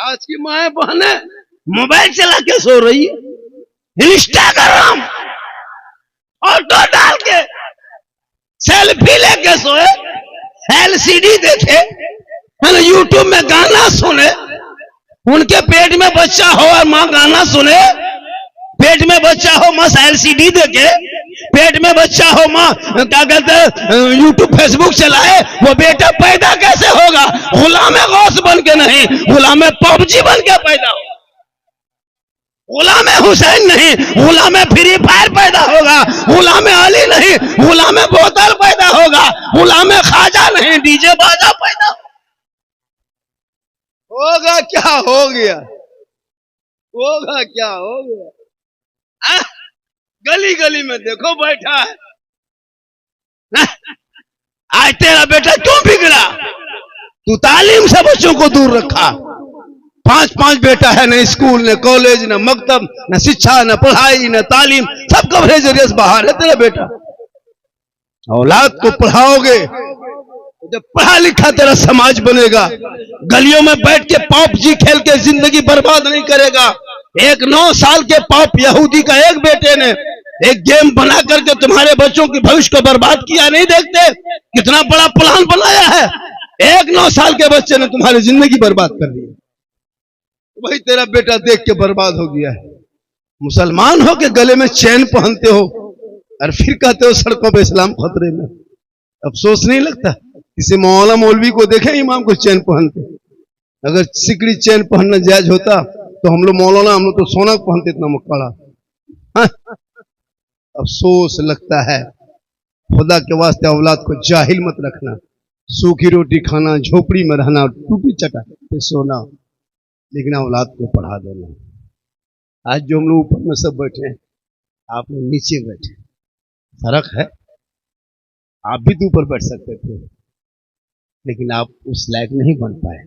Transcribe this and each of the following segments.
आज की माए बहने मोबाइल चला के सो रही है, इंस्टाग्राम ऑटो डाल के सेल्फी लेके सोए, एलसीडी देखे, यूट्यूब में गाना सुने, उनके पेट में बच्चा हो और माँ गाना सुने, पेट में बच्चा हो माँ एलसीडी देखे, पेट में बच्चा हो माँ क्या कहते यूट्यूब फेसबुक चलाए, वो बेटा पैदा कैसे होगा? गुलाम गौस बन के नहीं, गुलाम पबजी बन के पैदा होगा, गुलाम हुसैन नहीं, गुलाम फ्री फायर पैदा होगा, गुलाम अली नहीं, गुलाम बोतल पैदा होगा, गुलाम खाजा नहीं, डीजे बाजा पैदा होगा। क्या हो गया? होगा क्या हो गया? गली गली में देखो बैठा है। आज तेरा बेटा क्यों बिगड़ा? तू तालीम से बच्चों को दूर रखा। 5-5 बेटा है, न स्कूल न कॉलेज न मकतब न शिक्षा न पढ़ाई न तालीम, सब कवरेज एरिया से बाहर है तेरा बेटा। औलाद को पढ़ाओगे तो पढ़ा लिखा तेरा समाज बनेगा। गलियों में बैठ के पबजी खेल के जिंदगी बर्बाद नहीं करेगा। एक 9 साल के पाप यहूदी का एक बेटे ने एक गेम बना करके तुम्हारे बच्चों के भविष्य को बर्बाद किया। नहीं देखते कितना बड़ा प्लान बनाया है? एक 9 साल के बच्चे ने तुम्हारी जिंदगी बर्बाद कर दी। वही तेरा बेटा देख के बर्बाद हो गया है। मुसलमान हो के गले में चैन पहनते हो और फिर कहते हो सड़कों पे इस्लाम खतरे में। अफसोस नहीं लगता? किसी मौला मौलवी को देखे इमाम को चैन पहनते? अगर सिकड़ी चैन पहनना जायज होता तो हम लोग मौलाना, हम लोग तो सोना पहनते इतना मकड़ा। अफसोस लगता है। खुदा के वास्ते औलाद को जाहिल मत रखना। सूखी रोटी खाना, झोपड़ी में रहना, टूटी चटाई पे सोना, लेकिन औलाद को पढ़ा देना। आज जो हम लोग ऊपर में सब बैठे हैं, आप लोग नीचे बैठे, फर्क है। आप भी तो ऊपर बैठ सकते थे, लेकिन आप उस लायक नहीं बन पाए।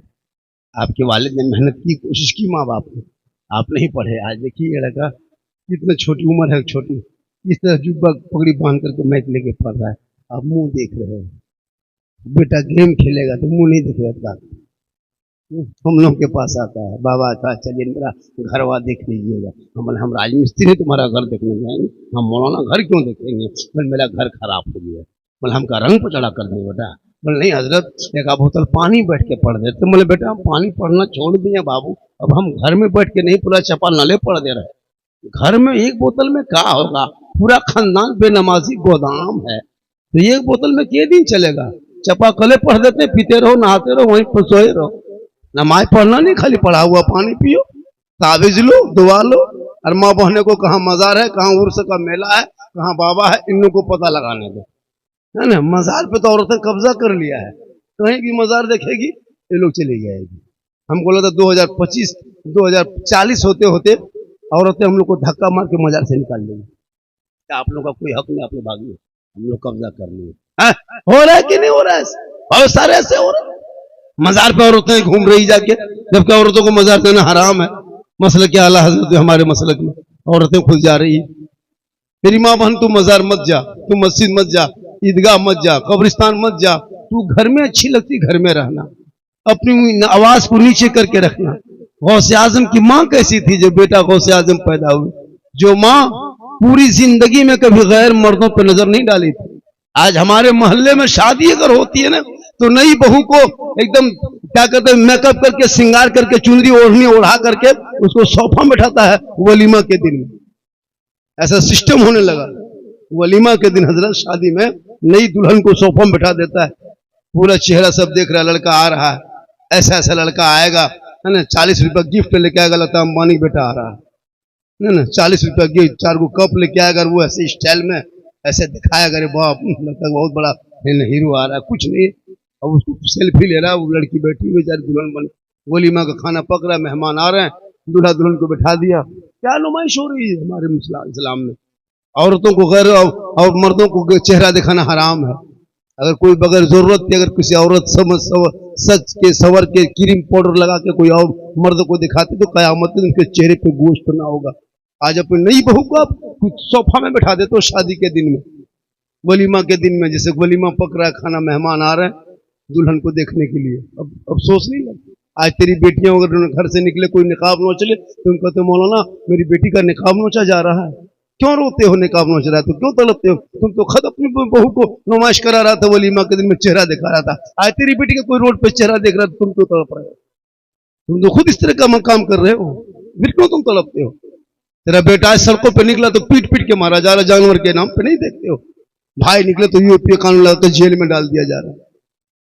आपके वालिद ने मेहनत की, कोशिश की माँ बाप ने, आप नहीं पढ़े। आज देखिए ये लड़का इतना छोटी उम्र है, छोटी इस तरह जुब्बा पगड़ी बांध करके मैच लेके पढ़ रहा है। आप मुंह देख रहे हैं। बेटा गेम खेलेगा तो मुंह नहीं दिखेगा। हम लोग के पास आता है, बाबा था चलिए मेरा घरवा देख लीजिएगा। हम राजमिस्त्री तुम्हारा घर देखने जाएंगे। हम मौलाना घर क्यों देखेंगे? बोले मेरा घर खराब हो गया। बोले हमका रंग पर चढ़ा कर देंगे बेटा। बोले नहीं हजरत, एक बोतल पानी बैठ के पढ़ देते। बोले बेटा हम पानी पढ़ना छोड़ दिए बाबू, अब हम घर में बैठ के नहीं पूरा चपा नले पढ़ दे रहे। घर में एक बोतल में क्या होगा? पूरा खानदान बेनमाजी गोदाम है, तो एक बोतल में के दिन चलेगा? चपा कले पढ़ देते, पीते रहो, नहाते रहो, वहीं पर सोए रहो। नमाज पढ़ना नहीं, खाली पढ़ा हुआ पानी पियो, ताबीज लो, दुआ लो। और माँ बहने को कहाँ मजार है, कहाँ उर्स का मेला है, कहाँ बाबा है, इन लोगों को पता लगाने दो, है ना। मजार पे तो औरतें कब्जा कर लिया है। कहीं भी मजार देखेगी ये लोग चली जाएगी। हमको लगा 2025 2040 होते होते औरतें हम लोग को धक्का मार के मजार से निकाल देंगी। क्या आप लोग का कोई हक नहीं? आप लोग भागिए, हम लोग कब्जा कर लिए। हो रहा है कि नहीं हो रहा है? बहुत सारे ऐसे हो रहे हैं। मजार पे औरतें घूम रही जाके, जबकि औरतों को मजार देना हराम है। मसलक के आला हजरत हमारे मसलक में औरतें खुद जा रही है। तेरी माँ बहन तू मजार मत जा, तू मस्जिद मत जा, ईदगाह मत जा, कब्रिस्तान मत जा। तू घर में अच्छी लगती घर में रहना, अपनी आवाज को नीचे करके रखना। गौसे आजम की माँ कैसी थी जो बेटा गौसे आजम पैदा हुए? जो माँ पूरी जिंदगी में कभी गैर मर्दों पर नजर नहीं डाली थी। आज हमारे मोहल्ले में शादी अगर होती है ना, तो नई बहू को एकदम क्या कहते हैं मेकअप करके, श्रृंगार करके, चुनरी ओढ़नी ओढ़ा करके उसको सोफा में बैठाता है वलीमा के दिन में। ऐसा सिस्टम होने लगा। वलीमा के दिन हजरत शादी में नई दुल्हन को सोफा में बैठा देता है। पूरा चेहरा सब देख रहा है, लड़का आ रहा है, ऐसा ऐसा लड़का आएगा, है ना। 40 रुपया गिफ्ट लेके आएगा, लता अंबानी बेटा आ रहा है ना। 40 रुपया गिफ्ट, 4 को कप लेके आएगा, वो ऐसे स्टाइल में ऐसे दिखाया करे, बाप लगता बहुत बड़ा हीरो आ रहा है। कुछ नहीं, अब उसको सेल्फी ले रहा है। वो लड़की बैठी हुई बेचारी दुल्हन बन, वलीमा का खाना पक रहा है, मेहमान आ रहे हैं, दूल्हा दुल्हन को बैठा दिया। क्या नुमाइश हो रही है हमारे इस्लाम में? औरतों को गैर और मर्दों को चेहरा दिखाना हराम है। अगर कोई बगैर जरूरत के अगर किसी औरत सच के सवर के क्रीम पाउडर लगा के कोई और मर्द को दिखाते तो कयामत में उनके चेहरे पे गोश्त ना होगा। आज अपनी नई बहू को आप कुछ सोफा में बैठा देते हो शादी के दिन में, वलीमा के दिन में, जैसे वलीमा पक रहा है, खाना, मेहमान आ रहे हैं दुल्हन को देखने के लिए। अब अफसोस नहीं लगता? आज तेरी बेटियां अगर घर से निकले कोई निकाब नोच ले तो उनको कहते मौलाना मेरी बेटी का निकाब नोचा जा रहा है। क्यों रोते हो? निकाब नोच रहा है तो क्यों तड़पते हो? तुम तो खुद अपनी बहू को नुमाइश करा रहा था, वलीमा के दिन में चेहरा दिखा रहा था। आज तेरी बेटी का कोई रोड पे चेहरा देख रहा था, तुम क्यों तड़प रहे हो? तुम तो खुद इस तरह का काम कर रहे हो, फिर क्यों तुम तड़पते हो? तेरा बेटा आज सड़कों पे निकला तो पीट पीट के मारा जा रहा, जानवर के नाम पे नहीं देखते हो? भाई निकले तो यूपी कानून लगा तो जेल में डाल दिया जा रहा है,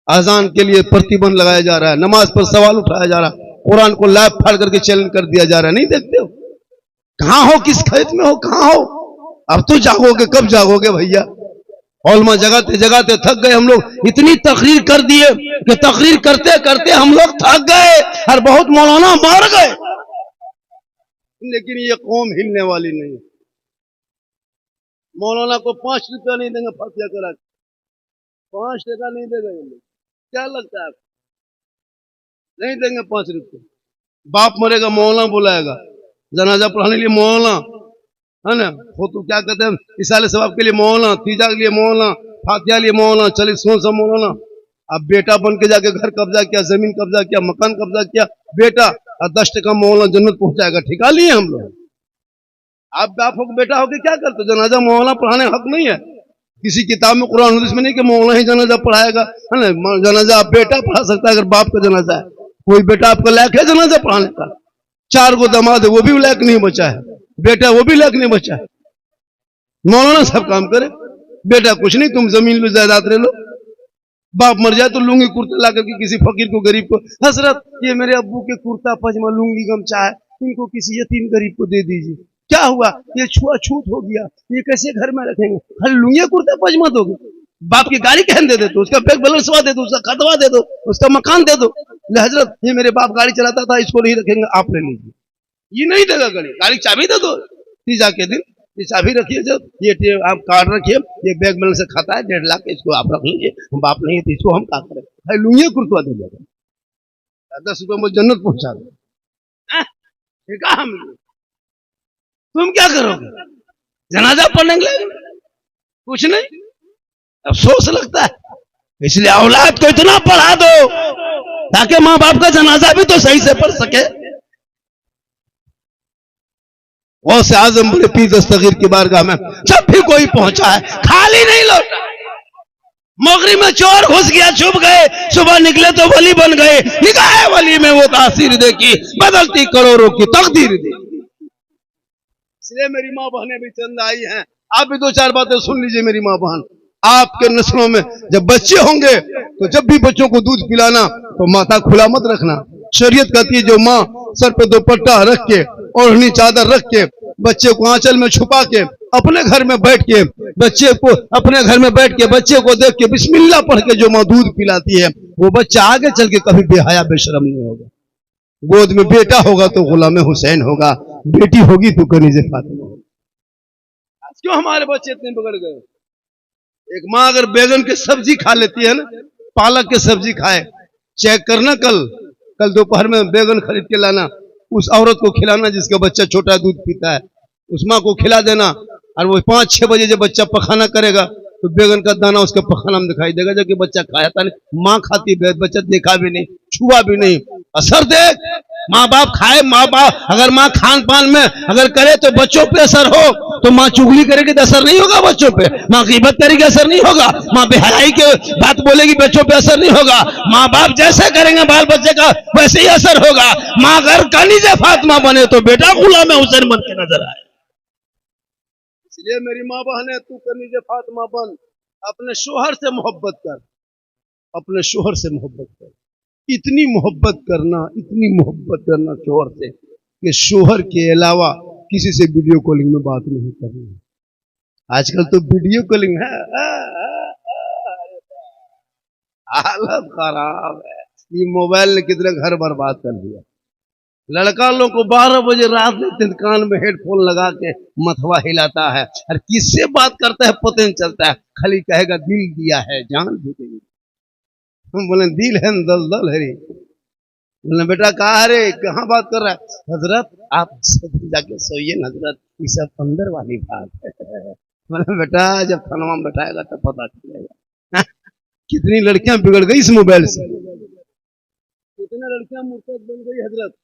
अजान के लिए प्रतिबंध लगाया जा रहा है, नमाज पर सवाल उठाया जा रहा है, कुरान को लैब फाड़ करके चैलेंज कर दिया जा रहा है। नहीं देखते हो? कहां हो? किस खेत में हो? कहां हो? अब तो जागोगे, कब जागोगे भैया? औलमा जगाते जगाते थक गए हम लोग, इतनी तकरीर कर दिए कि तकरीर करते करते हम लोग थक गए और बहुत मौलाना मार गए, लेकिन ये कौम हिलने वाली नहीं। मौलाना को 5 रुपया नहीं देंगे फतिया करा, 5 टका नहीं देगा ये लोग। क्या लगता है आपको? नहीं देंगे 5 रुपये। बाप मरेगा मौलाना बुलाएगा, जनाजा पढ़ाने के लिए मौलाना, है ना? वो तो क्या कहते हैं, इसाले सवाब के लिए मौलाना, तीजा के लिए मौलाना, फातिया लिए मौलाना, चलिए सोन सा मौलाना। अब बेटा बन के जाके घर कब्जा किया, जमीन कब्जा किया, मकान कब्जा किया बेटा, और 10 टका मौलाना जन्नत पहुंचाएगा, ठिका लिए हम लोग। आप बाप हो बेटा होके क्या करते? जनाजा मौलाना पढ़ाने हक नहीं है किसी किताब में, कुरान हदीस में नहीं कि मौलाना ही जनाजा पढ़ाएगा, है ना? जनाजा आप बेटा पढ़ा सकता है अगर बाप का जनाजा है। कोई बेटा आपका लायक है जनाजा पढ़ाने का? 4 को दामाद है वो भी लायक नहीं बचा है, बेटा वो भी लायक नहीं बचा है। मौलाना सब काम करे, बेटा कुछ नहीं, तुम जमीन लो जायदाद ले लो, बाप मर जाए तो लुंगी कुर्ता ला करके किसी फकीर को, गरीब को, हजरत ये मेरे अब्बू के कुर्ता पजामा लुंगी गमछा है, इनको किसी यतीम गरीब को दे दीजिए। क्या हुआ? ये छुआछूत हो गया, ये कैसे घर में रखेंगे? खाली लुंगी कुर्ता पजामा दोगे? बाप की गाड़ी कहन दे दो, उसका बैग बैलेंसवा दे दो, उसका खतवा दे दो, उसका मकान दे दो। हजरत ये मेरे बाप गाड़ी चलाता था, इसको नहीं रखेंगे, आप ले लीजिए। ये नहीं देगा, गाड़ी चाबी दे दो तीजा के दिन, ये चाबी रखिए, जब ये आप कार्ड रखिए, ये बैग बैलेंस से खाता है 1.5 लाख, इसको आप रख लीजिए, हम बाप नहीं है तो इसको हम क्या करें? भाई लुंगी कुर्तवा दे देगा, 10 रुपये में जन्नत पहुंचा दो। हम तुम क्या करोगे? जनाजा पढ़ने के लिए कुछ नहीं, अफसोस लगता है। इसलिए औलाद को इतना पढ़ा दो ताकि माँ बाप का जनाजा भी तो सही से पढ़ सके। गौसे आजम बड़े पीर दस्तगीर की बारगाह में जब भी कोई पहुंचा है खाली नहीं लौटा। मगरिब में चोर घुस गया, छुप गए, सुबह निकले तो वली बन गए, निगाहे वली में वो तासीर देखी, बदलती करोड़ों की तकदीर देखी। इसलिए मेरी माँ बहनें भी चंद आई हैं, आप भी 2-4 बातें सुन लीजिए। मेरी माँ बहन, आपके नस्लों में जब बच्चे होंगे तो जब भी बच्चों को दूध पिलाना तो माथा खुला मत रखना। शरीयत कहती है जो माँ सर पे दुपट्टा रख के, ओढ़नी चादर रख के, बच्चे को आंचल में छुपा के, अपने घर में बैठ के बच्चे को देख के बिस्मिल्लाह पढ़ के जो माँ दूध पिलाती है, वो बच्चा आगे चल के कभी बेहया बेशरम नहीं होगा। गोद में बेटा होगा तो गुलाम हुसैन होगा, बेटी होगी तो कनीज़े फातिमा होगी। आज क्यों हमारे बच्चे इतने बिगड़ गए? एक माँ अगर बैगन की सब्जी खा लेती है ना, पालक की सब्जी खाए, चेक करना, कल दोपहर में बैगन खरीद के लाना, उस औरत को खिलाना जिसका बच्चा छोटा दूध पीता है, उस माँ को खिला देना, और वो 5-6 बजे जब बच्चा पखाना करेगा तो बैगन का दाना उसके पखाना में दिखाई देगा, जबकि बच्चा खाया था नहीं। माँ खाती बच्चा देखा भी नहीं, छुआ भी नहीं। असर देख, माँ बाप खाए, माँ बाप अगर माँ खान पान में अगर करे तो बच्चों पे असर हो, तो माँ चुगली करेगी तो असर नहीं होगा बच्चों पे, माँ गीबत करेगी असर नहीं होगा, माँ बेहयाई के बात बोलेगी बच्चों पे असर नहीं होगा। माँ बाप जैसे करेंगे बाल बच्चे का वैसे ही असर होगा। माँ अगर कनीज़े फातिमा बने तो बेटा गुलाम हुसैन बन के नजर आए। इसलिए मेरी माँ बहने, तू कनीज़े फातिमा बन, अपने शोहर से मोहब्बत कर, अपने शोहर से मोहब्बत कर। इतनी मोहब्बत करना शोहर से कि शोहर के अलावा किसी से वीडियो कॉलिंग में बात नहीं करनी। आजकल तो वीडियो कॉलिंग है, हालत खराब है। ये मोबाइल ने कितने घर बर्बाद कर दिया। लड़का लोग को 12 बजे रात में कान में हेडफोन लगा के मथवा हिलाता है, और किससे बात करता है पता नहीं चलता है, खाली कहेगा दिल दिया है जान भी देगी। हम बोले दिल है दल है रे। बोले बेटा कहा रे, कहाँ बात कर रहा है? हजरत आप जाके सोइए ना हजरत, ये सब अंदर वाली बात है। बोले बेटा जब थाना में बैठाएगा तब पता चलेगा। कितनी लड़कियां बिगड़ गई इस मोबाइल से। कितने लड़कियां मुर्तद बन गई हजरत।